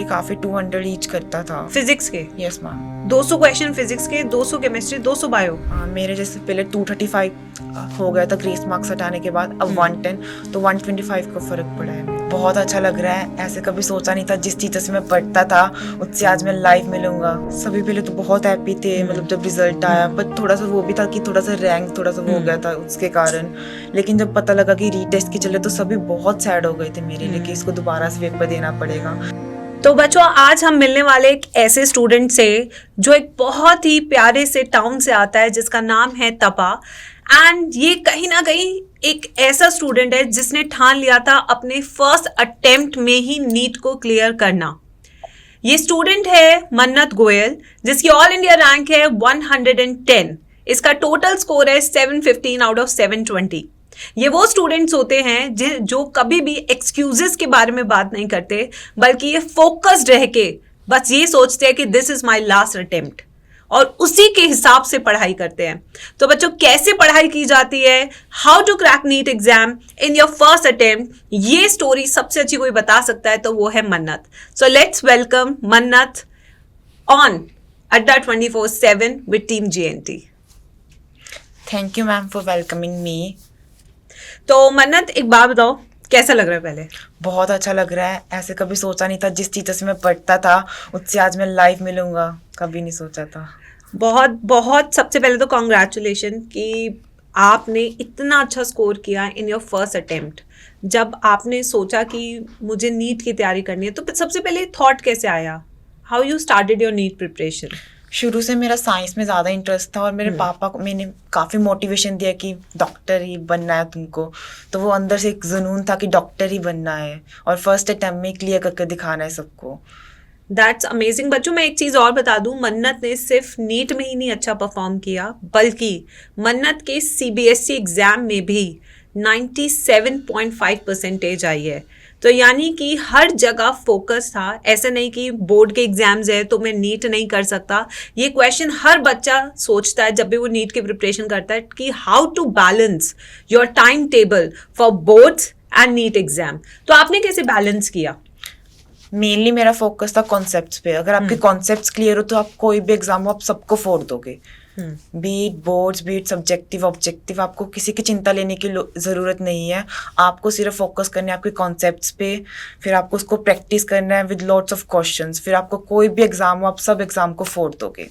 काफी 200 ईच करता था फिजिक्स के। Yes ma'am. 200 क्वेश्चन फिजिक्स के, 200 केमिस्ट्री, 200 बायो। मेरे जैसे पहले 235 हो गया था ग्रेस मार्क्स हटाने के बाद, अब 110, तो 125 का फर्क पड़ा है। बहुत अच्छा लग रहा है, ऐसे कभी सोचा नहीं था। जिस टीचर से मैं पढ़ता था उससे आज मैं लाइव मिलूंगा। सभी पहले तो बहुत हैप्पी थे, मतलब जब रिजल्ट आया, बट थोड़ा सा वो भी था कि थोड़ा सा रैंक थोड़ा सा वो हो गया था उसके कारण। लेकिन जब पता लगा कि रीटेस्ट के चले तो सभी बहुत सैड हो गए थे मेरे लिए कि इसको दोबारा से पेपर देना पड़ेगा। तो बच्चों, आज हम मिलने वाले एक ऐसे स्टूडेंट से जो एक बहुत ही प्यारे से टाउन से आता है जिसका नाम है तपा। एंड ये कहीं ना कहीं एक ऐसा स्टूडेंट है जिसने ठान लिया था अपने फर्स्ट अटेम्प्ट में ही नीट को क्लियर करना। ये स्टूडेंट है मन्नत गोयल, जिसकी ऑल इंडिया रैंक है 110। इसका टोटल स्कोर है 715 आउट ऑफ 720। ये वो स्टूडेंट्स होते हैं जो कभी भी एक्सक्यूजेस के बारे में बात नहीं करते, बल्कि ये फोकस्ड रह के बस ये सोचते हैं कि this is my last attempt, और उसी के हिसाब से पढ़ाई करते हैं। तो बच्चों, कैसे पढ़ाई की जाती है, how to crack NEET exam in your first attempt, ये स्टोरी सबसे अच्छी कोई बता सकता है तो वो है मन्नत। सो लेट्स वेलकम मन्नत ऑन अड्डा 24/7 with team JNT। Thank you ma'am for welcoming मी। तो मन्नत, एक बात बताओ, कैसा लग रहा है? पहले बहुत अच्छा लग रहा है, ऐसे कभी सोचा नहीं था। जिस टीचर से मैं पढ़ता था उससे आज मैं लाइव मिलूंगा, कभी नहीं सोचा था। बहुत बहुत सबसे पहले तो कॉन्ग्रेचुलेशन कि आपने इतना अच्छा स्कोर किया इन योर फर्स्ट अटेम्प्ट। जब आपने सोचा कि मुझे नीट की तैयारी करनी है, तो सबसे पहले थॉट कैसे आया? How you started your NEET preparation? शुरू से मेरा साइंस में ज़्यादा इंटरेस्ट था और मेरे पापा को मैंने काफ़ी मोटिवेशन दिया कि डॉक्टर ही बनना है तुमको, तो वो अंदर से एक जुनून था कि डॉक्टर ही बनना है और फर्स्ट अटेम्प्ट में क्लियर करके दिखाना है सबको। That's amazing. बच्चों, मैं एक चीज़ और बता दूं, मन्नत ने सिर्फ नीट में ही नहीं अच्छा परफॉर्म किया, बल्कि मन्नत के CBSE एग्जाम में भी 97.5% आई है। तो यानी कि हर जगह फोकस था। ऐसा नहीं कि बोर्ड के एग्जाम्स है तो मैं नीट नहीं कर सकता। ये क्वेश्चन हर बच्चा सोचता है जब भी वो नीट की प्रिपरेशन करता है कि how to balance your time table for boards and NEET exam. तो आपने कैसे बैलेंस किया? मेनली मेरा फोकस था कॉन्सेप्ट्स पे। अगर आपके कॉन्सेप्ट्स क्लियर हो तो आप कोई भी एग्जाम हो आप सबको फोड़ दोगे। Beat boards, beat subjective, objective, आपको किसी की चिंता लेने की ज़रूरत नहीं है। आपको सिर्फ फोकस करना है आपके कॉन्सेप्ट्स पे, फिर आपको उसको प्रैक्टिस करना है विद लॉट्स ऑफ क्वेश्चंस, फिर आपको कोई भी एग्जाम हो आप सब एग्जाम को फोड़ दोगे।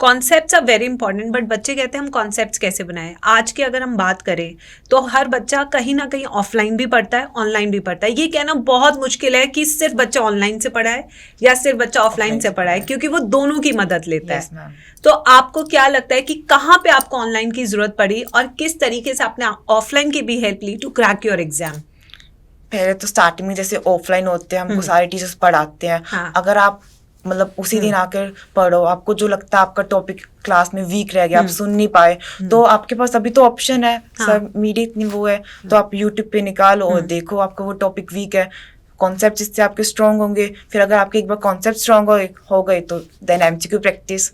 Concepts are very important, but बच्चे कहते हैं हम कॉन्सेप्ट्स कैसे बनाएं। आज की अगर हम बात करें तो हर बच्चा कहीं ना कहीं ऑफलाइन भी पढ़ता है, ऑनलाइन भी पढ़ता है। ये कहना बहुत मुश्किल है कि सिर्फ बच्चा ऑनलाइन से पढ़ा है या सिर्फ बच्चा ऑफलाइन से पढ़ा है, क्योंकि वो दोनों की मदद लेता है। तो आपको क्या लगता है कि कहाँ पे आपको ऑनलाइन की जरूरत पड़ी और किस तरीके से आपने ऑफलाइन की भी हेल्प ली टू क्रैक योर एग्जाम? पहले तो स्टार्टिंग में जैसे ऑफलाइन होते हैं, हमको सारे टीचर्स पढ़ाते हैं। हाँ। अगर आप मतलब उसी दिन आकर पढ़ो, आपको जो लगता है आपका टॉपिक क्लास में वीक रह गया, आप सुन नहीं पाए, तो आपके पास अभी तो ऑप्शन है, सब मीडिया इतनी वो है, तो आप यूट्यूब पे निकालो और देखो आपका वो टॉपिक वीक है, कॉन्सेप्ट इससे आपके स्ट्रॉन्ग होंगे। फिर अगर आपके एक बार कॉन्सेप्ट स्ट्रॉन्ग हो गए तो देन MCQ प्रैक्टिस।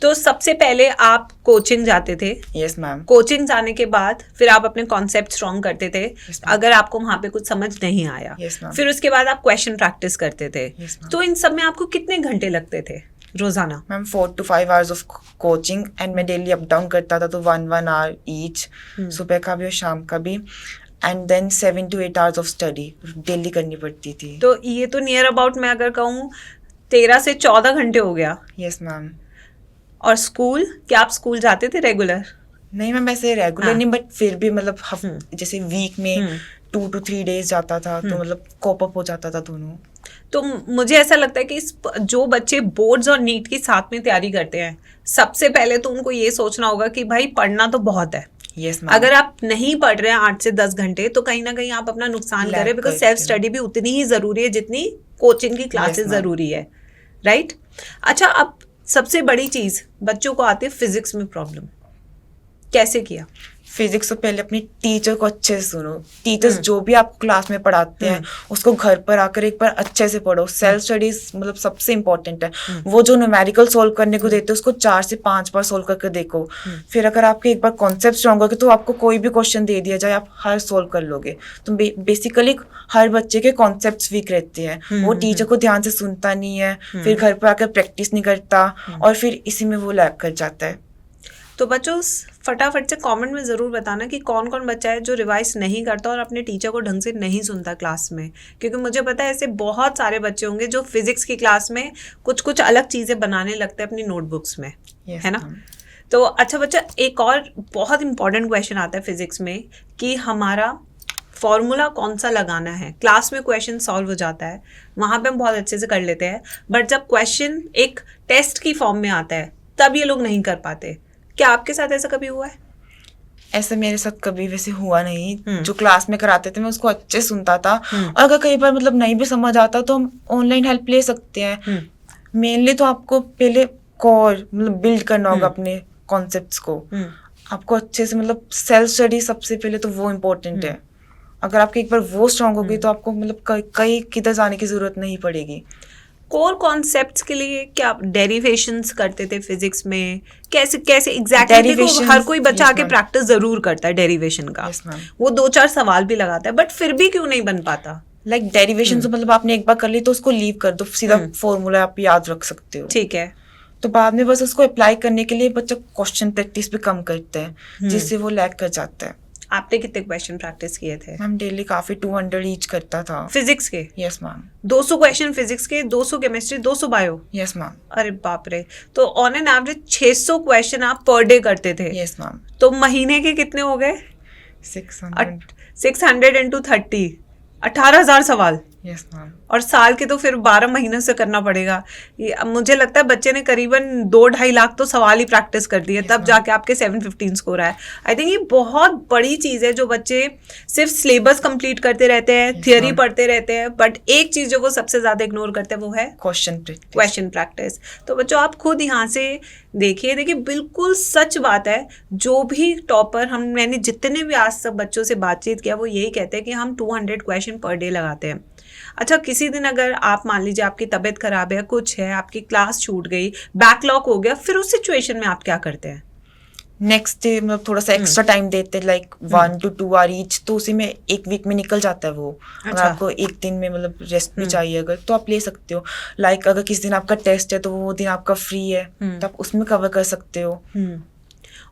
तो सबसे पहले आप कोचिंग जाते थे? Yes ma'am. कोचिंग जाने के बाद फिर आप अपने कॉन्सेप्ट स्ट्रॉन्ग करते थे। अगर आपको वहां पे कुछ समझ नहीं आया, फिर उसके बाद आप क्वेश्चन प्रैक्टिस करते थे। तो इन सब में आपको कितने घंटे लगते थे रोजाना? Ma'am 4 to 5 hours of coaching and मैं डेली अप डाउन करता था, तो 1 hour ईच, सुबह का भी और शाम का भी, and then 7 to 8 hours of study daily करनी पड़ती थी। तो ये तो नियर अबाउट मैं अगर कहूँ 13 से 14 घंटे हो गया। Yes ma'am. और स्कूल, क्या आप स्कूल जाते थे रेगुलर? नहीं मैम, ऐसे रेगुलर नहीं, बट फिर भी मतलब जैसे वीक में 2 to 3 days जाता था, तो मतलब कोप अप हो जाता था दोनों। तो मुझे ऐसा लगता है कि जो बच्चे बोर्ड्स और नीट की साथ में तैयारी करते हैं, सबसे पहले तो उनको ये सोचना होगा कि भाई पढ़ना तो बहुत है। Yes, अगर आप नहीं पढ़ रहे हैं 8 से 10 घंटे तो कहीं ना कहीं आप अपना नुकसान कर रहे हैं, बिकॉज सेल्फ स्टडी भी उतनी ही जरूरी है जितनी कोचिंग की क्लासेस जरूरी है, राइट? अच्छा, अब सबसे बड़ी चीज बच्चों को आती है फिजिक्स में प्रॉब्लम। कैसे किया? फिजिक्स तो पहले अपनी टीचर को अच्छे से सुनो। टीचर्स जो भी आपको क्लास में पढ़ाते हैं उसको घर पर आकर एक बार अच्छे से पढ़ो। सेल्फ स्टडीज मतलब सबसे इम्पोर्टेंट है। वो जो न्यूमेरिकल सोल्व करने को देते हैं उसको 4 से 5 बार सोल्व करके देखो। फिर अगर आपके एक बार कॉन्सेप्ट स्ट्रॉन्ग होगा तो आपको कोई भी क्वेश्चन दे दिया जाए आप हर सोल्व कर लोगे। तो बेसिकली हर बच्चे के कॉन्सेप्ट्स वीक रहते हैं, वो टीचर को ध्यान से सुनता नहीं है, फिर घर पर आकर प्रैक्टिस नहीं करता और फिर इसी में वो लैग कर जाता है। तो बच्चों फटाफट से कमेंट में ज़रूर बताना कि कौन कौन बच्चा है जो रिवाइज नहीं करता और अपने टीचर को ढंग से नहीं सुनता क्लास में, क्योंकि मुझे पता है ऐसे बहुत सारे बच्चे होंगे जो फिजिक्स की क्लास में कुछ कुछ अलग चीज़ें बनाने लगते हैं अपनी नोटबुक्स में, है ना। तो अच्छा बच्चा, एक और बहुत इंपॉर्टेंट क्वेश्चन आता है फिजिक्स में कि हमारा फॉर्मूला कौन सा लगाना है। क्लास में क्वेश्चन सॉल्व हो जाता है, वहाँ पे हम बहुत अच्छे से कर लेते हैं, बट जब क्वेश्चन एक टेस्ट की फॉर्म में आता है तब ये लोग नहीं कर पाते। क्या आपके साथ ऐसा कभी हुआ है? ऐसा मेरे साथ कभी वैसे हुआ नहीं। जो क्लास में कराते थे मैं उसको अच्छे सुनता था, और अगर कई बार मतलब नहीं भी समझ आता तो हम ऑनलाइन हेल्प ले सकते हैं। मेनली तो आपको पहले कोर मतलब बिल्ड करना होगा अपने कॉन्सेप्ट्स को। आपको अच्छे से मतलब सेल्फ स्टडी सबसे पहले तो वो इम्पोर्टेंट है। अगर आपकी एक बार वो स्ट्रांग होगी तो आपको मतलब कहीं किधर जाने की जरूरत नहीं पड़ेगी। कोर कॉन्सेप्ट्स के लिए क्या आप डेरिवेशंस करते थे फिजिक्स में? कैसे कैसे एग्जैक्टली? देखो हर कोई बच्चा आके प्रैक्टिस जरूर करता है डेरिवेशन का, वो 2-4 सवाल भी लगाता है, बट फिर भी क्यों नहीं बन पाता? लाइक डेरिवेशन तो मतलब आपने एक बार कर ली तो उसको लीव कर दो, सीधा फॉर्मूला आप याद रख सकते हो। ठीक है। तो बाद में बस उसको अप्लाई करने के लिए बच्चा क्वेश्चन प्रैक्टिस भी कम करते हैं, जिससे वो लैग कर जाता है। आपने कितने क्वेश्चन प्रैक्टिस किए थे? मैम डेली काफी 200 ईच करता था फिजिक्स के। Yes ma'am. 200 क्वेश्चन फिजिक्स के, 200 केमिस्ट्री, 200 बायो। Yes ma'am. अरे बाप रे, तो ऑन एन एवरेज 600 क्वेश्चन आप पर डे करते थे? Yes ma'am. तो महीने के कितने हो गए? 600 इंटू 30, 18,000 सवाल। Yes ma'am. और साल के तो फिर 12 महीनों से करना पड़ेगा। अब मुझे लगता है बच्चे ने करीबन 2-2.5 लाख तो सवाल ही प्रैक्टिस कर दिए, तब जाके आपके 715 स्कोर आए। आई थिंक ये बहुत बड़ी चीज़ है जो बच्चे सिर्फ सिलेबस कंप्लीट करते रहते हैं, थियोरी पढ़ते रहते हैं, बट एक चीज़ जो वो सबसे ज़्यादा इग्नोर करते हैं वो है क्वेश्चन प्रैक्टिस। तो बच्चों आप खुद यहाँ से देखिए बिल्कुल सच बात है। जो भी टॉपर मैंने जितने भी आज तक बच्चों से बातचीत किया वो यही कहते हैं कि हम 200 क्वेश्चन पर डे लगाते हैं। अच्छा, किसी दिन अगर आप मान लीजिए आपकी तबीयत खराब है, कुछ है, आपकी क्लास छूट गई, बैकलॉग हो गया, फिर उस सिचुएशन में आप क्या करते हैं? नेक्स्ट डे मतलब थोड़ा सा एक्स्ट्रा टाइम देते हैं, लाइक 1 to 2 आवर ईच, तो उसी में एक वीक में निकल जाता है वो। अगर आपको एक दिन में मतलब रेस्ट भी चाहिए अगर तो आप ले सकते हो। लाइक अगर किसी दिन आपका टेस्ट है तो वो दिन आपका फ्री है तो आप उसमें कवर कर सकते हो।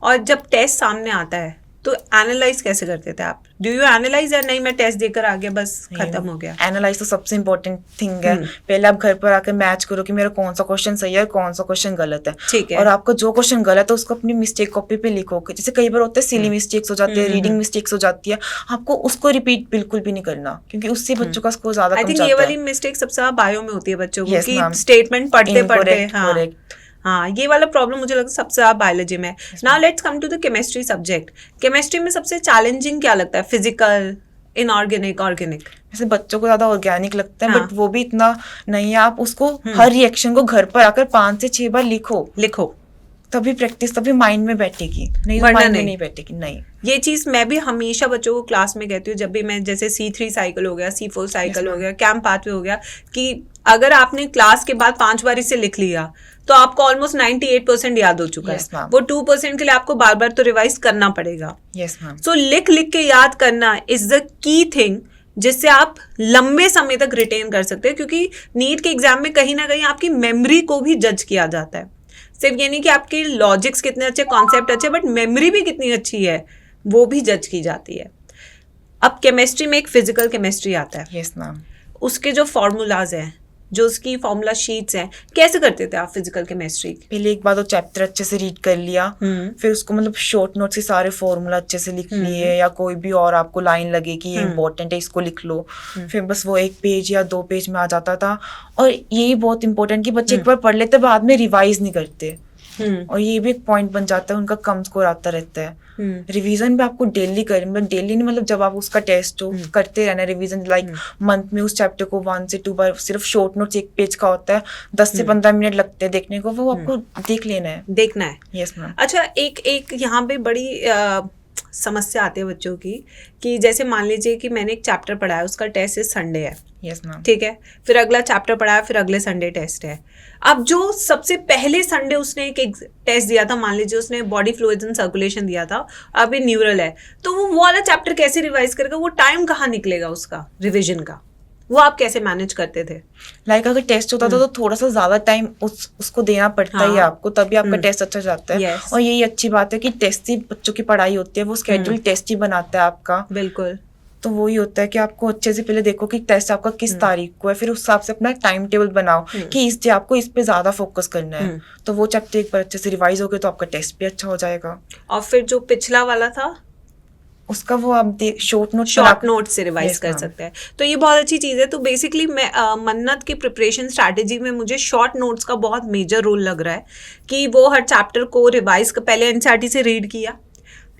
और जब टेस्ट सामने आता है तो एनालाइज कैसे करते थे आप? डू यू एनालाइज या नहीं, मैं टेस्ट देकर आ गया बस खत्म हो गया? एनालाइज तो सबसे इम्पोर्टेंट थिंग है। पहले आप घर पर आकर मैच करो कि मेरा कौन सा क्वेश्चन सही है कौन सा क्वेश्चन गलत है। ठीक है। और आपका जो क्वेश्चन गलत है उसको अपनी मिस्टेक कॉपी पे लिखो। जैसे कई बार होता है सिली मिस्टेक्स हो जाती है, रीडिंग मिस्टेक्स हो जाती है, आपको उसको रिपीट बिल्कुल भी नहीं करना क्योंकि उससे बच्चों का स्कोर ज्यादा कम जाता है। आई थिंक ये वाली मिस्टेक सबसे ज्यादा बायो में होती है बच्चों को, कि स्टेटमेंट पढ़ते पढ़ते। हाँ, ये वाला प्रॉब्लम मुझे लगता है सबसे ज्यादा बायोलॉजी में। Now let's come to the chemistry subject. Chemistry में सबसे चैलेंजिंग क्या लगता है? Physical, inorganic, organic? वैसे बच्चों को ज्यादा ऑर्गेनिक लगता है, बट वो भी इतना नहीं है। आप उसको हर रिएक्शन को घर पर आकर 5 से 6 बार लिखो तभी प्रैक्टिस, तभी माइंड में बैठेगी, नहीं तो माइंड में नहीं बैठेगी। नहीं, ये चीज मैं भी हमेशा बच्चों को क्लास में कहती हूँ, जब भी मैं जैसे C3 साइकिल हो गया, C4 साइकिल हो गया, कैंप पाथवे हो गया, कि अगर आपने क्लास के बाद 5 बार इसे लिख लिया तो आपको ऑलमोस्ट 98% याद हो चुका है। वो 2% के लिए आपको बार बार तो रिवाइज करना पड़ेगा। Yes ma'am. सो लिख के याद करना इज द की थिंग, जिससे आप लंबे समय तक रिटेन कर सकते हैं, क्योंकि नीट के एग्जाम में कहीं ना कहीं आपकी मेमोरी को भी जज किया जाता है। सिर्फ ये नहीं कि आपके लॉजिक्स कितने अच्छे, कॉन्सेप्ट अच्छे, बट मेमोरी भी कितनी अच्छी है वो भी जज की जाती है। अब केमिस्ट्री में एक फिजिकल केमिस्ट्री आता है। Yes ma'am. उसके जो फॉर्मूलाज हैं, जो उसकी फॉर्मूला शीट्स हैं, कैसे करते थे आप फिजिकल केमिस्ट्री? पहले एक बार तो चैप्टर अच्छे से रीड कर लिया, फिर उसको मतलब शॉर्ट नोट से सारे फॉर्मूला अच्छे से लिख लिए, या कोई भी और आपको लाइन लगे कि ये इंपॉर्टेंट है इसको लिख लो, फिर बस वो 1 पेज या 2 पेज में आ जाता था। और यही बहुत इंपॉर्टेंट कि बच्चे एक बार पढ़ लेते बाद में रिवाइज नहीं करते, और ये भी एक पॉइंट बन जाता है, उनका कम स्कोर आता रहता है। रिवीजन भी आपको डेली करें, मतलब डेली नहीं, मतलब जब आप उसका टेस्ट हो करते रहना रिवीजन। लाइक मंथ में उस चैप्टर को 1 से 2 बार, सिर्फ शॉर्ट नोट्स 1 पेज का होता है, 10 से 15 मिनट लगते हैं देखने को, वो आपको देख लेना है, देखना है। Yes ma'am. अच्छा, एक यहाँ पे बड़ी समस्या आती है बच्चों की कि जैसे मान लीजिए कि मैंने एक चैप्टर पढ़ा है, उसका टेस्ट इस संडे है, यस मैम, ठीक है, फिर अगला चैप्टर पढ़ा है, फिर अगले संडे टेस्ट है। अब जो सबसे पहले संडे उसने एक टेस्ट दिया था, मान लीजिए उसने बॉडी फ्लूइड्स एंड सर्कुलेशन दिया था, अब ये न्यूरल है, तो वो वाला चैप्टर कैसे रिवाइज करेगा? वो टाइम कहाँ निकलेगा उसका रिविजन का? वो आप कैसे मैनेज करते थे? लाइक अगर टेस्ट होता था तो थोड़ा सा ज्यादा टाइम उसको देना पड़ता ही है हाँ। आपको, तभी आपका टेस्ट अच्छा जाता है। Yes. और यही अच्छी बात है कि टेस्ट ही बच्चों की पढ़ाई होती है, वो स्केड्यूल टेस्ट ही बनाता है आपका। बिल्कुल। तो वही होता है कि आपको अच्छे से पहले देखो कि टेस्ट आपका किस तारीख को है, फिर उस हिसाब से अपना टाइम टेबल बनाओ कि इस डे आपको इस पे ज्यादा फोकस करना है। तो वो चैप्टर एक बार अच्छे से रिवाइज हो गए तो आपका टेस्ट भी अच्छा हो जाएगा। और फिर जो पिछला वाला था उसका वो आप शॉर्ट नोट से रिवाइज Yes, कर ma'am. सकते हैं। तो ये बहुत अच्छी चीज़ है। तो बेसिकली मैं मन्नत की प्रिपरेशन स्ट्रैटेजी में मुझे शॉर्ट नोट्स का बहुत मेजर रोल लग रहा है कि वो हर चैप्टर को रिवाइज पहले एनसीईआरटी से रीड किया,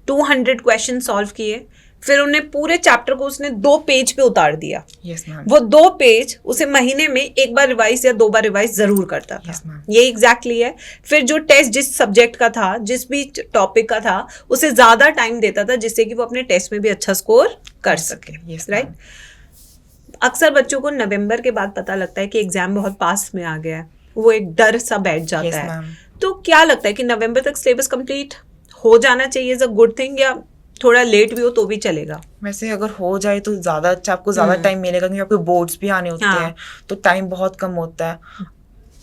200 क्वेश्चन सॉल्व किए, फिर उन्हें पूरे चैप्टर को उसने 2 पेज पे उतार दिया। यस मैम, वो 2 पेज उसे महीने में 1 बार रिवाइज या 2 बार रिवाइज जरूर करता था। Yes, ma'am. ये एग्जैक्टली है। फिर जो टेस्ट जिस सब्जेक्ट का था, जिस भी टॉपिक का था, उसे ज्यादा टाइम देता था जिससे कि वो अपने टेस्ट में भी अच्छा स्कोर कर सके। Yes, right. ma'am. अक्सर बच्चों को नवंबर के बाद पता लगता है कि एग्जाम बहुत पास में आ गया है, वो एक डर सा बैठ जाता Yes, है। ma'am. तो क्या लगता है कि नवंबर तक सिलेबस कंप्लीट हो जाना चाहिए इज अ गुड थिंग, या थोड़ा लेट भी हो तो भी चलेगा? वैसे अगर हो जाए तो ज्यादा अच्छा, आपको ज्यादा टाइम मिलेगा क्योंकि आपके बोर्ड्स भी आने होते हाँ। हैं, तो टाइम बहुत कम होता है।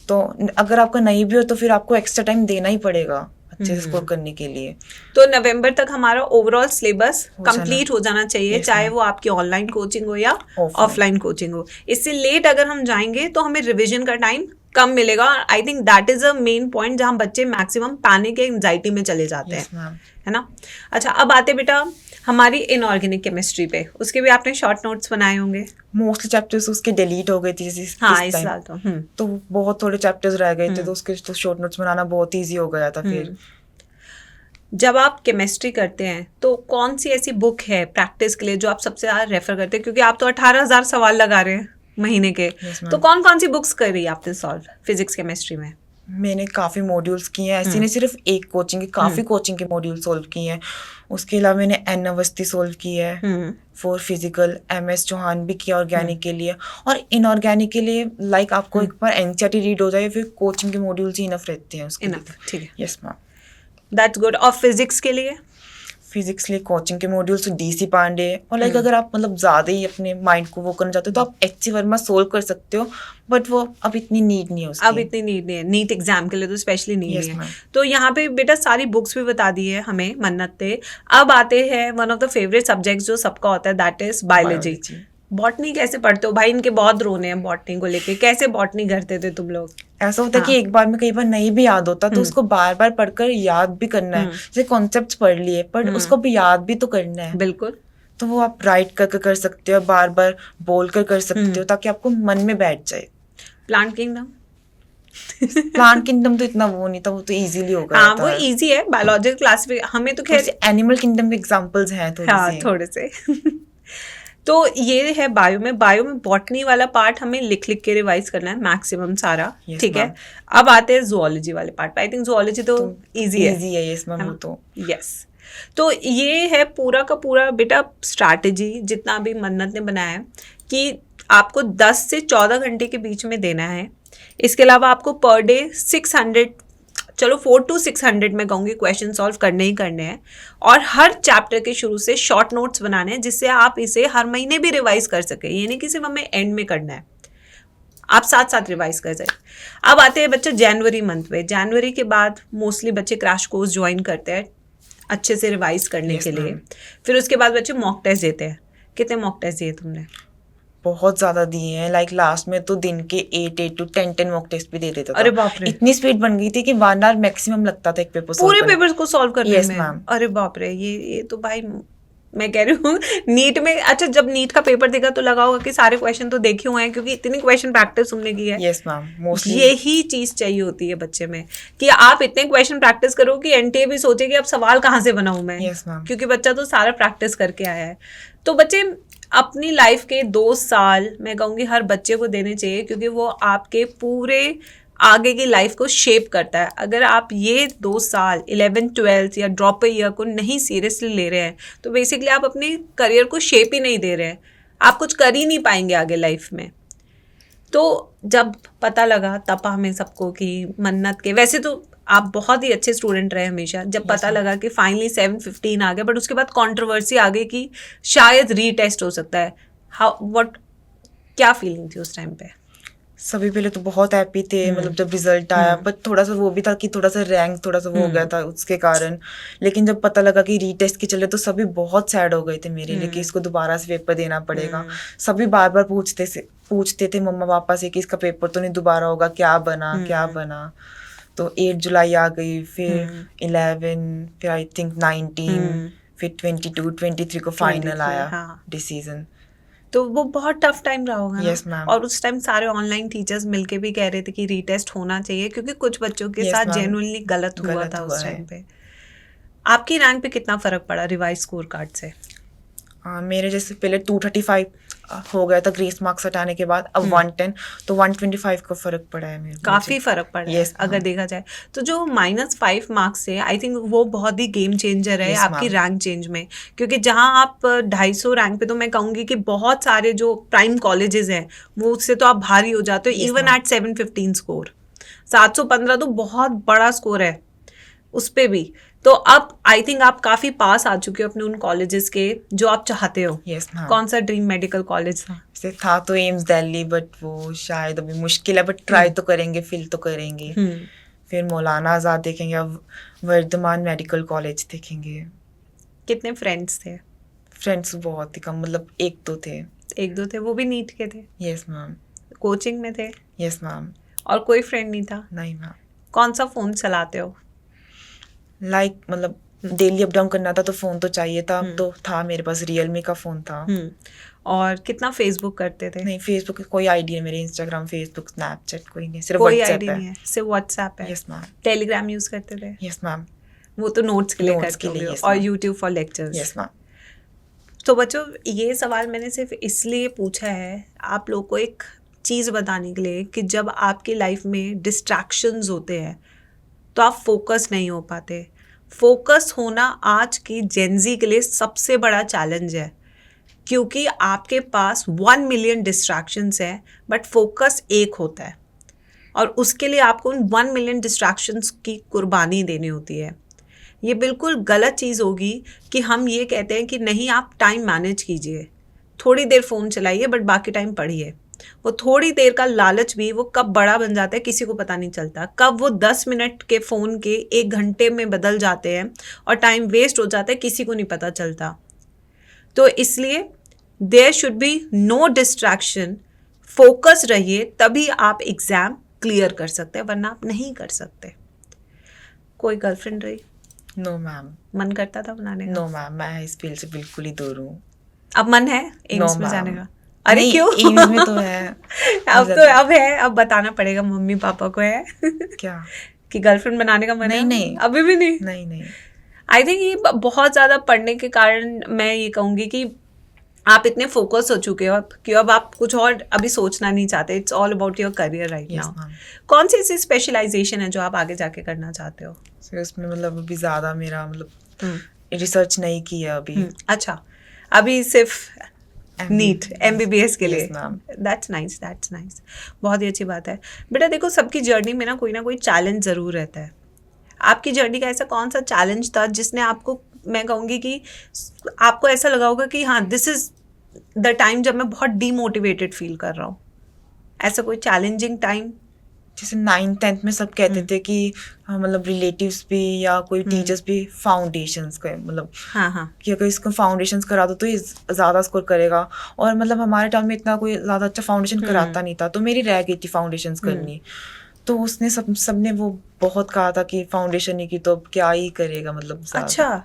तो अगर आपका नहीं भी हो तो फिर आपको एक्स्ट्रा टाइम देना ही पड़ेगा अच्छे से स्कोर करने के लिए। तो नवंबर तक हमारा ओवरऑल सिलेबस हो जाना- कंप्लीट हो जाना चाहिए, Yes, चाहे ma'am. वो आपकी ऑनलाइन कोचिंग हो या Offline. ऑफलाइन कोचिंग हो। इससे लेट अगर हम जाएंगे तो हमें रिवीजन का टाइम कम मिलेगा। I think that is a main point जहां बच्चे मैक्सिमम पैनिक एंजाइटी में चले जाते यस हैं, मैम, है ना। अच्छा, अब आते बेटा हमारी इनऑर्गेनिक केमिस्ट्री पे, उसके भी आपने शॉर्ट नोट्स बनाए होंगे। मोस्टली चैप्टर्स उसके डिलीट हो गए थे इस इस time. साल तो तो बहुत थोड़े चैप्टर्स रह गए थे, तो उसके तो शॉर्ट नोट्स बनाना बहुत ईजी हो गया था फिर। जब आप केमिस्ट्री करते हैं तो कौन सी ऐसी बुक है प्रैक्टिस के लिए जो आप सबसे ज्यादा रेफर करते हैं? क्योंकि आप तो 18,000 सवाल लगा रहे हैं महीने के। Yes, ma'am. तो कौन कौन सी बुक्स करी आपने सॉल्व फिजिक्स केमिस्ट्री में? मैंने काफी मॉड्यूल्स किए हैं, ऐसे नहीं सिर्फ एक कोचिंग के, काफी कोचिंग के मॉड्यूल सोल्व किए हैं। उसके अलावा मैंने एन अवस्थी सोल्व की है फॉर फिजिकल, MS चौहान भी किया ऑर्गेनिक के लिए, और इनऑर्गेनिक के लिए लाइक आपको एक बार एनसीईआरटी रीड हो जाए फिर कोचिंग के मॉड्यूल्स ही इनफ रहते हैं उसके लिए। ठीक है, यस मैम। That's good. और फिजिक्स के लिए? फिजिक्स लिए कोचिंग के मॉड्यूल्स DC पांडे, और लाइक अगर आप मतलब ज्यादा ही अपने माइंड को वो करना चाहते हो तो आप HC वर्मा सोल्व कर सकते हो, बट वो अब इतनी नीड नहीं है उसकी। अब इतनी नीड नहीं है, नीट एग्जाम के लिए तो स्पेशली नीड Yes, नहीं है। ma'am. तो यहाँ पे बेटा सारी बुक्स भी बता दी है हमें मन्नत ने। अब आते हैं one of the favourite subjects जो सबका होता है, that is biology. Biology. Botany कैसे पढ़ते हो भाई? इनके बहुत रोने हैं बॉटनी को लेके। कैसे बॉटनी करते थे तुम लोग? ऐसा होता है कि एक बार में कई बार नहीं भी याद होता तो उसको बार बार पढ़कर याद भी करना है। जैसे कॉन्सेप्ट्स पढ़ लिए पर उसको भी याद भी तो करना है। बिल्कुल। तो वो आप राइट करके कर सकते हो, बार बार बोल कर सकते हो ताकि आपको मन में बैठ जाए। Plant kingdom? प्लांट किंगडम तो इतना वो नहीं था, वो तो इजीली हो गया हाँ, था। वो इजी है। बायोलॉजिकल क्लासिफिकेशन हमें तो खैर एनिमल किंगडम के एग्जांपल्स हैं थोड़े से तो ये है बायो में। बायो में बॉटनी वाला पार्ट हमें लिख लिख के रिवाइज करना है मैक्सिमम सारा। Yes, ठीक है। ma'am. अब आते हैं जुओलॉजी वाले पार्ट पे। आई थिंक जुओलॉजी तो इजी है। इजी है यस मैम, वो तो यस। तो ये है पूरा का पूरा बेटा स्ट्रैटेजी जितना भी मन्नत ने बनाया है कि आपको 10 से 14 घंटे के बीच में देना है। इसके अलावा आपको पर डे 600, चलो 400 to 600 मैं कहूँगी क्वेश्चन सॉल्व करने ही करने हैं, और हर चैप्टर के शुरू से शॉर्ट नोट्स बनाने हैं जिससे आप इसे हर महीने भी रिवाइज कर सके। ये नहीं कि सिर्फ हमें एंड में करना है, आप साथ साथ रिवाइज कर जाए। अब आते हैं बच्चे जनवरी मंथ में। जनवरी के बाद मोस्टली बच्चे क्रैश कोर्स ज्वाइन करते हैं अच्छे से रिवाइज करने Yes, के लिए। ma'am. फिर उसके बाद बच्चे मॉक टेस्ट देते हैं। कितने मॉक टेस्ट दिए तुमने? बहुत ज्यादा दिए हैं। लाइक लास्ट में तो दिन के 8 to 10 मॉक टेस्ट भी दे देता था। अरे बाप रे। इतनी स्पीड बन गई थी कि 1 hour मैक्सिमम लगता था एक पेपर पूरे पेपर को सॉल्व करने Yes, में? ma'am. अरे बाप रे, ये तो भाई मैं कह रही हूँ नीट में। अच्छा, जब नीट का पेपर देगा तो लगा होगा कि सारे क्वेश्चन तो देखे हुए हैं क्योंकि इतनी क्वेश्चन प्रैक्टिस तुमने की है। यस मैम, मोस्टली यही चीज चाहिए होती है बच्चे में कि आप इतने क्वेश्चन प्रैक्टिस करो कि एनटीए भी सोचे कि अब सवाल कहाँ से बनाऊं मैं। Yes, ma'am. क्योंकि बच्चा तो सारा प्रैक्टिस करके आया है। तो बच्चे अपनी लाइफ के 2 साल मैं कहूँगी हर बच्चे को देने चाहिए, क्योंकि वो आपके पूरे आगे की लाइफ को शेप करता है। अगर आप ये 2 साल 11th 12th या ड्रॉप ईयर को नहीं सीरियसली ले रहे हैं तो बेसिकली आप अपने करियर को शेप ही नहीं दे रहे हैं, आप कुछ कर ही नहीं पाएंगे आगे लाइफ में। तो जब पता लगा तपा हमें सबको कि मन्नत के, वैसे तो आप बहुत ही अच्छे स्टूडेंट रहे हमेशा, जब पता लगा कि फाइनली 715 आ गया, बट उसके बाद कंट्रोवर्सी आ गई कि शायद रीटेस्ट हो सकता है, क्या फीलिंग थी उस टाइम पे? सभी पहले तो बहुत हैप्पी थे, मतलब जब रिजल्ट आया, बट थोड़ा सा वो भी था कि थोड़ा सा रैंक थोड़ा सा वो हो गया था उसके कारण। लेकिन जब पता लगा कि रीटेस्ट के चले तो सभी बहुत सैड हो गए थे मेरे लिए कि इसको दोबारा से पेपर देना पड़ेगा। सभी बार बार पूछते थे मम्मा पापा से कि इसका पेपर तो नहीं दोबारा होगा, क्या बना क्या बना। तो 8 जुलाई आ गई, फिर 11, फिर आई थिंक 19, फिर 22 23 को फाइनल आया डिसीजन। तो वो बहुत टफ टाइम रहा होगा Yes, ना? ma'am. और उस टाइम सारे ऑनलाइन टीचर्स मिलके भी कह रहे थे कि रीटेस्ट होना चाहिए क्योंकि कुछ बच्चों के Yes, साथ ma'am. जेन्युइनली गलत हुआ था उस टाइम पे। आपकी रैंक पे कितना फर्क पड़ा रिवाइज स्कोर कार्ड से? मेरे जैसे पहले 235 हो गया था ग्रेस मार्क्स हटाने के बाद, अब 110, तो 125 का फर्क पड़ा है मेरे। काफी फर्क पड़ा है अगर देखा जाए तो। जो -5 मार्क्स है आई थिंक वो बहुत ही गेम चेंजर है आपकी रैंक चेंज में, क्योंकि जहां आप 250 रैंक पे, तो मैं कहूंगी कि बहुत सारे जो प्राइम कॉलेजेस हैं वो उससे तो आप भारी हो जाते हो। इवन एट 715 स्कोर 715 तो बहुत बड़ा स्कोर है उस पे भी। तो अब आई थिंक आप काफी पास आ चुके हो अपने उन कॉलेजेस के जो आप चाहते हो। कौन सा ड्रीम मेडिकल कॉलेज था? था तो एम्स दिल्ली, बट वो शायद अभी मुश्किल है, बट ट्राई तो करेंगे, फिल तो करेंगे। फिर मौलाना आजाद देखेंगे, अब वर्धमान मेडिकल कॉलेज देखेंगे। कितने फ्रेंड्स थे? फ्रेंड्स बहुत ही कम, मतलब एक दो थे, वो भी नीट के थे? Yes ma'am. कोचिंग में थे? Yes ma'am. और कोई फ्रेंड नहीं था? नहीं मैम। कौन सा फोन चलाते हो? मतलब डेली अप डाउन करना था तो फोन तो चाहिए था, तो था मेरे पास रियलमी का फोन था। और कितना फेसबुक करते थे? नहीं, फेसबुक कोई आईडी है मेरे, इंस्टाग्राम फेसबुक स्नैपचैट कोई नहीं, सिर्फ कोई व्हाट्सएप आईडी नहीं है, सिर्फ व्हाट्सएप है? Yes ma'am. टेलीग्राम यूज करते थे? Yes ma'am. वो तो नोट्स के लिए Notes करते के लिए, हो, yes, और ma'am. YouTube for lectures? Yes ma'am. तो बच्चों ये सवाल मैंने सिर्फ इसलिए पूछा है आप लोग को एक चीज़ बताने के लिए कि जब आपकी लाइफ में डिस्ट्रैक्शंस होते हैं तो आप फोकस नहीं हो पाते। फोकस होना आज की जेनजी के लिए सबसे बड़ा चैलेंज है, क्योंकि आपके पास 1 मिलियन डिस्ट्रैक्शंस है बट फोकस एक होता है, और उसके लिए आपको उन 1 मिलियन डिस्ट्रैक्शंस की कुर्बानी देनी होती है। ये बिल्कुल गलत चीज़ होगी कि हम ये कहते हैं कि नहीं आप टाइम मैनेज कीजिए, थोड़ी देर फ़ोन चलाइए बट बाकी टाइम पढ़िए। वो थोड़ी देर का लालच भी वो कब बड़ा बन जाता है किसी को पता नहीं चलता, कब वो 10 मिनट के फ़ोन के 1 घंटे में बदल जाते हैं और टाइम वेस्ट हो जाता है किसी को नहीं पता चलता। तो इसलिए there should be no distraction, focus रहिए, तभी आप एग्ज़ाम क्लियर कर सकते हैं, वरना आप नहीं कर सकते। कोई गर्लफ्रेंड रही? No ma'am. मन करता था बनाने का? नो मैम, मैं इस फील्ड से बिल्कुल ही दूर हूँ। अब मन है एम्स में जाने का? अरे नहीं, क्यों? एम्स में तो है। अब है, अब बताना पड़ेगा मम्मी पापा को है क्या कि गर्लफ्रेंड बनाने का मन है? नहीं अभी भी नहीं? नहीं। आई थिंक ये बहुत ज़्यादा पढ़ने के कारण मैं ये कहूँगी कि आप इतने फोकस हो चुके हो कि अब आप कुछ और अभी सोचना नहीं चाहते। It's all about your career right now. कौन सी ऐसी स्पेशलाइजेशन है जो आप आगे जाके करना चाहते हो? उसमें मतलब अभी ज़्यादा मेरा रिसर्च नहीं किया अभी। अच्छा, अभी सिर्फ नीट MBBS के लिए? That's nice. बहुत ही अच्छी बात है बेटा। देखो सबकी जर्नी में ना कोई चैलेंज ज़रूर रहता है। आपकी जर्नी का ऐसा कौन सा चैलेंज था जिसने आपको, मैं कहूँगी कि आपको ऐसा लगा होगा कि हाँ दिस इज़ द टाइम जब मैं बहुत डीमोटिवेटेड फील कर रहा हूँ? ऐसा कोई चैलेंजिंग टाइम? जैसे 9th 10th में सब कहते थे कि मतलब रिलेटिव्स भी या कोई टीचर्स भी फाउंडेशंस का मतलब कि अगर इसको फाउंडेशंस करा दो तो ये ज़्यादा स्कोर करेगा, और मतलब हमारे टाइम में इतना कोई ज़्यादा अच्छा फाउंडेशन कराता नहीं था, तो मेरी रह गई थी फाउंडेशंस करनी। तो उसने सबने वो बहुत कहा था कि फाउंडेशन नहीं की तो अब क्या ही करेगा मतलब। अच्छा,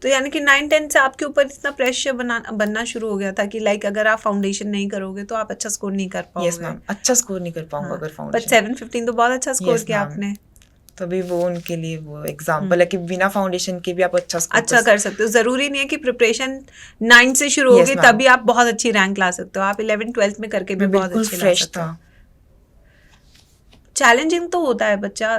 तो यानी कि 9-10 से आपके ऊपर इतना प्रेशर बनना शुरू हो गया था कि लाइक अगर आप फाउंडेशन नहीं करोगे तो आप अच्छा स्कोर नहीं कर पाओगे? यस मैम, अच्छा स्कोर नहीं कर पाऊंगा अगर फाउंडेशन। बट 715 तो बहुत अच्छा स्कोर किया आपने। तभी वो उनके लिए वो एग्जाम्पल है कि बिना फाउंडेशन के भी आप अच्छा कर सकते हो। जरूरी नहीं है कि प्रिपरेशन 9 से शुरू होगी तभी आप बहुत अच्छी रैंक ला सकते हो। आप 11th 12th में करके भी बहुत अच्छी ला सकते हो। चैलेंजिंग तो होता है बच्चा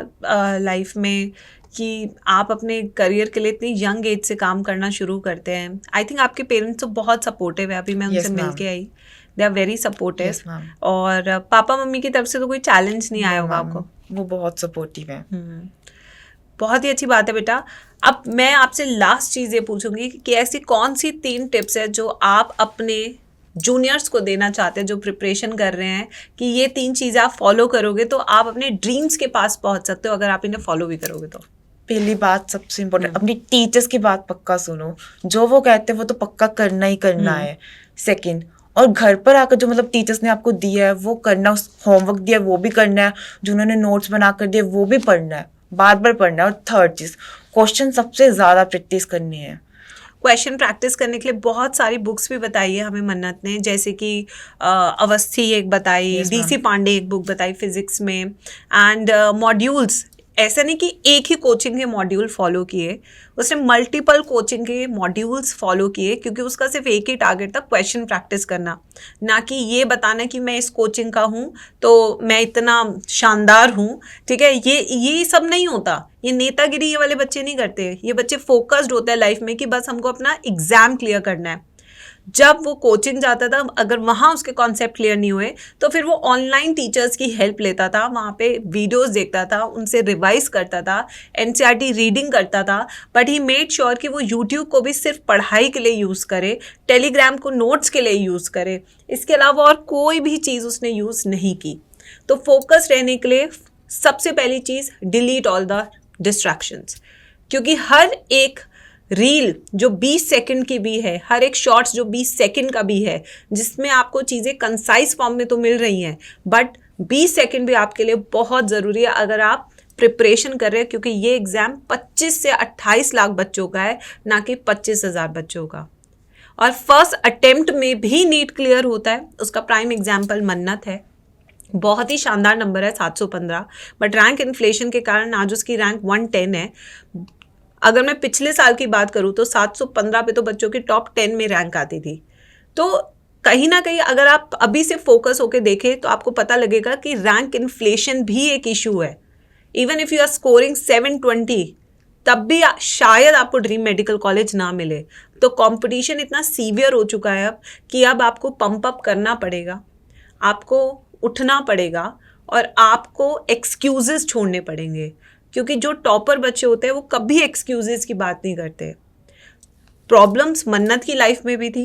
लाइफ में कि आप अपने करियर के लिए इतनी यंग एज से काम करना शुरू करते हैं. आई थिंक आपके पेरेंट्स तो बहुत सपोर्टिव है. अभी मैं उनसे Yes, मिल ma'am. के आई. They are very supportive. Yes, ma'am. और पापा मम्मी की तरफ से तो कोई चैलेंज नहीं आया होगा मैम, आपको. वो बहुत सपोर्टिव है. बहुत ही अच्छी बात है बेटा. अब मैं आपसे लास्ट चीज़ ये पूछूंगी कि ऐसी कौन सी 3 टिप्स है जो आप अपने जूनियर्स को देना चाहते हैं जो प्रिपरेशन कर रहे हैं कि ये 3 चीज़ें आप फॉलो करोगे तो आप अपने ड्रीम्स के पास पहुंच सकते हो अगर आप इन्हें फॉलो भी करोगे तो. पहली बात सबसे इम्पोर्टेंट, अपनी टीचर्स की बात पक्का सुनो. जो वो कहते हैं वो तो पक्का करना ही करना है. सेकंड, और घर पर आकर जो मतलब टीचर्स ने आपको दिया है वो करना, उस होमवर्क दिया है वो भी करना है, जो उन्होंने नोट्स बना कर दिए वो भी पढ़ना है, बार बार पढ़ना है. और थर्ड चीज, क्वेश्चन सबसे ज्यादा प्रैक्टिस करनी है. क्वेश्चन प्रैक्टिस करने के लिए बहुत सारी बुक्स भी बताई है हमें मन्नत ने, जैसे कि अवस्थी एक बताई, Yes, डीसी ma'am. पांडे एक बुक बताई फिजिक्स में. एंड मॉड्यूल्स, ऐसा नहीं कि एक ही कोचिंग के मॉड्यूल फॉलो किए, उसने मल्टीपल कोचिंग के मॉड्यूल्स फॉलो किए क्योंकि उसका सिर्फ एक ही टारगेट था, क्वेश्चन प्रैक्टिस करना, ना कि ये बताना कि मैं इस कोचिंग का हूँ तो मैं इतना शानदार हूँ. ठीक है, ये सब नहीं होता. ये नेतागिरी ये वाले बच्चे नहीं करते. ये बच्चे फोकस्ड होते हैं लाइफ में कि बस हमको अपना एग्जाम क्लियर करना है. जब वो कोचिंग जाता था, अगर वहाँ उसके कॉन्सेप्ट क्लियर नहीं हुए तो फिर वो ऑनलाइन टीचर्स की हेल्प लेता था, वहाँ पे वीडियोस देखता था, उनसे रिवाइज करता था, एनसीईआरटी रीडिंग करता था. बट ही मेड श्योर कि वो यूट्यूब को भी सिर्फ पढ़ाई के लिए यूज़ करे, टेलीग्राम को नोट्स के लिए यूज़ करे. इसके अलावा और कोई भी चीज़ उसने यूज़ नहीं की. तो फोकस रहने के लिए सबसे पहली चीज़, डिलीट ऑल द डिस्ट्रैक्शंस. क्योंकि हर एक रील जो 20 सेकंड की भी है, हर एक शॉर्ट्स जो 20 सेकंड का भी है, जिसमें आपको चीज़ें कंसाइज फॉर्म में तो मिल रही हैं, बट 20 सेकंड भी आपके लिए बहुत ज़रूरी है अगर आप प्रिपरेशन कर रहे हैं. क्योंकि ये एग्ज़ाम 25 से 28 लाख बच्चों का है, ना कि 25,000 बच्चों का. और फर्स्ट अटेम्प्ट में भी नीट क्लियर होता है. उसका प्राइम एग्जाम्पल मन्नत है. बहुत ही शानदार नंबर है 715, बट रैंक इन्फ्लेशन के कारण आज उसकी रैंक 110 है. अगर मैं पिछले साल की बात करूँ तो 715 पे तो बच्चों की टॉप 10 में रैंक आती थी. तो कहीं ना कहीं अगर आप अभी से फोकस होके देखें तो आपको पता लगेगा कि रैंक इन्फ्लेशन भी एक इशू है. Even if you are scoring 720 तब भी शायद आपको ड्रीम मेडिकल कॉलेज ना मिले. तो कंपटीशन इतना सीवियर हो चुका है अब कि अब आपको पंप अप करना पड़ेगा, आपको उठना पड़ेगा और आपको एक्सक्यूजेस छोड़ने पड़ेंगे. क्योंकि जो टॉपर बच्चे होते हैं वो कभी एक्सक्यूजेस की बात नहीं करते. प्रॉब्लम्स मन्नत की लाइफ में भी थी.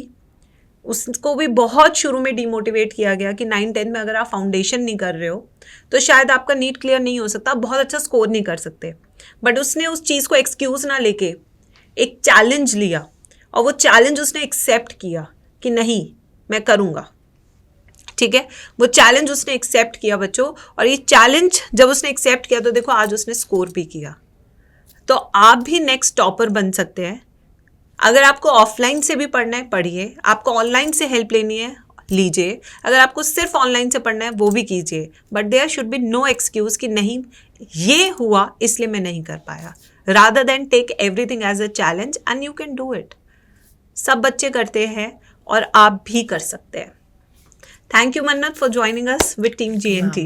उसको भी बहुत शुरू में डिमोटिवेट किया गया कि 9-10 में अगर आप फाउंडेशन नहीं कर रहे हो तो शायद आपका नीट क्लियर नहीं हो सकता, बहुत अच्छा स्कोर नहीं कर सकते. बट उसने उस चीज़ को एक्सक्यूज़ ना लेके एक चैलेंज लिया और वो चैलेंज उसने एक्सेप्ट किया कि नहीं मैं करूँगा. ठीक है, वो चैलेंज उसने एक्सेप्ट किया बच्चों. और ये चैलेंज जब उसने एक्सेप्ट किया तो देखो आज उसने स्कोर भी किया. तो आप भी नेक्स्ट टॉपर बन सकते हैं. अगर आपको ऑफलाइन से भी पढ़ना है पढ़िए, आपको ऑनलाइन से हेल्प लेनी है लीजिए, अगर आपको सिर्फ ऑनलाइन से पढ़ना है वो भी कीजिए. But there should be no excuse कि नहीं ये हुआ इसलिए मैं नहीं कर पाया. Rather than take everything as a challenge and you can do it. सब बच्चे करते हैं और आप भी कर सकते हैं. Thank you, Mannat, for joining us with Team GNT.